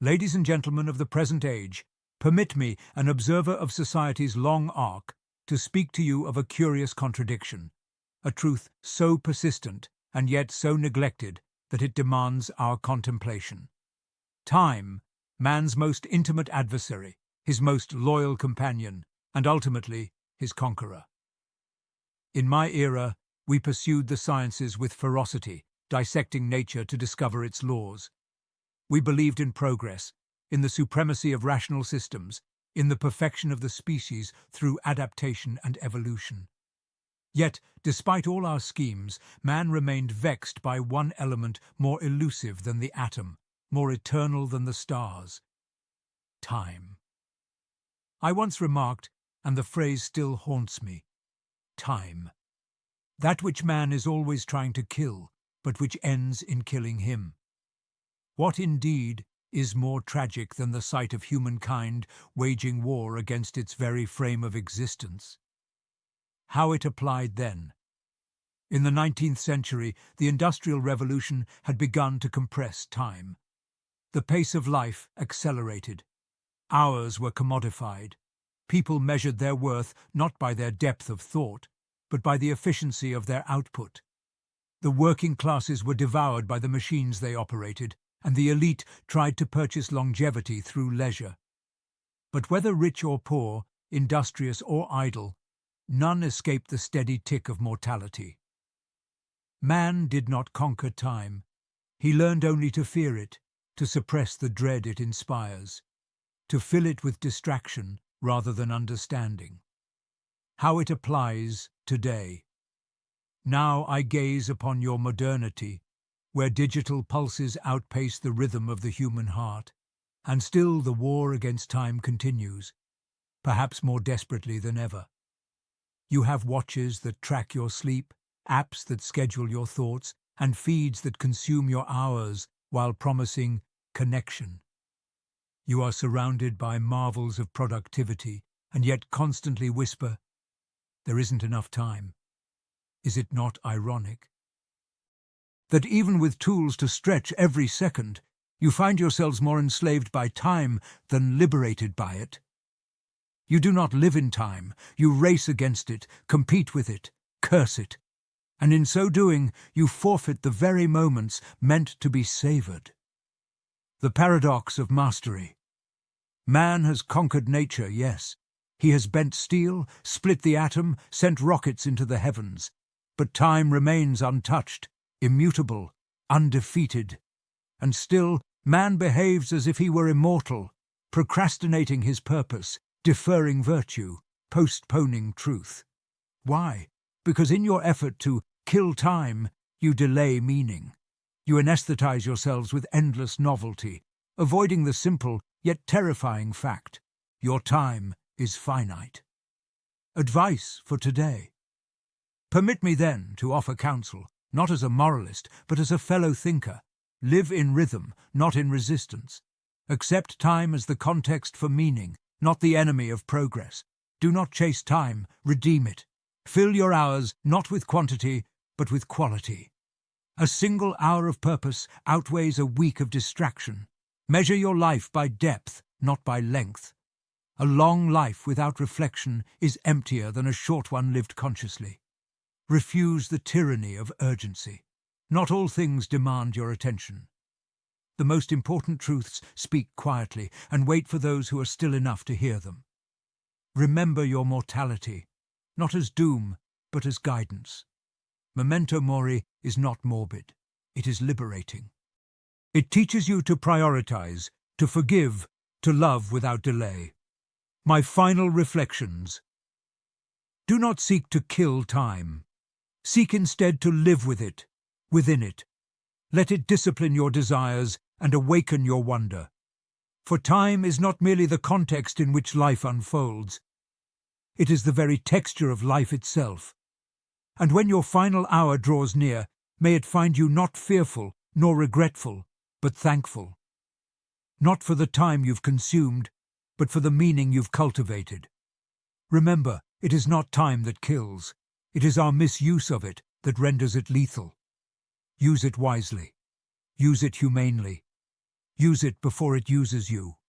Ladies and gentlemen of the present age, permit me, an observer of society's long arc, to speak to you of a curious contradiction, a truth so persistent and yet so neglected that it demands our contemplation. Time, man's most intimate adversary, his most loyal companion, and ultimately his conqueror. In my era, we pursued the sciences with ferocity, dissecting nature to discover its laws. We believed in progress, in the supremacy of rational systems, in the perfection of the species through adaptation and evolution. Yet, despite all our schemes, man remained vexed by one element more elusive than the atom, more eternal than the stars: time. I once remarked, and the phrase still haunts me, time. That which man is always trying to kill, but which ends in killing him. What indeed is more tragic than the sight of humankind waging war against its very frame of existence? How it applied then. In the 19th century, the Industrial Revolution had begun to compress time. The pace of life accelerated. Hours were commodified. People measured their worth not by their depth of thought, but by the efficiency of their output. The working classes were devoured by the machines they operated, and the elite tried to purchase longevity through leisure. But whether rich or poor, industrious or idle, none escaped the steady tick of mortality. Man did not conquer time. He learned only to fear it, to suppress the dread it inspires, to fill it with distraction rather than understanding. How it applies today. Now I gaze upon your modernity, where digital pulses outpace the rhythm of the human heart, and still the war against time continues, perhaps more desperately than ever. You have watches that track your sleep, apps that schedule your thoughts, and feeds that consume your hours while promising connection. You are surrounded by marvels of productivity, and yet constantly whisper, "There isn't enough time." Is it not ironic that even with tools to stretch every second, you find yourselves more enslaved by time than liberated by it? You do not live in time, you race against it, compete with it, curse it, and in so doing you forfeit the very moments meant to be savoured. The paradox of mastery. Man has conquered nature, yes. He has bent steel, split the atom, sent rockets into the heavens, but time remains untouched, immutable, undefeated, and still man behaves as if he were immortal, procrastinating his purpose, deferring virtue, postponing truth. Why? Because in your effort to kill time, you delay meaning. You anesthetize yourselves with endless novelty, avoiding the simple yet terrifying fact: your time is finite. Advice for today. Permit me then to offer counsel, not as a moralist, but as a fellow thinker. Live in rhythm, not in resistance. Accept time as the context for meaning, not the enemy of progress. Do not chase time, redeem it. Fill your hours not with quantity, but with quality. A single hour of purpose outweighs a week of distraction. Measure your life by depth, not by length. A long life without reflection is emptier than a short one lived consciously. Refuse the tyranny of urgency. Not all things demand your attention. The most important truths speak quietly and wait for those who are still enough to hear them. Remember your mortality, not as doom, but as guidance. Memento mori is not morbid. It is liberating. It teaches you to prioritize, to forgive, to love without delay. My final reflections. Do not seek to kill time. Seek instead to live with it, within it. Let it discipline your desires and awaken your wonder. For time is not merely the context in which life unfolds. It is the very texture of life itself. And when your final hour draws near, may it find you not fearful nor regretful, but thankful. Not for the time you've consumed, but for the meaning you've cultivated. Remember, it is not time that kills. It is our misuse of it that renders it lethal. Use it wisely. Use it humanely. Use it before it uses you.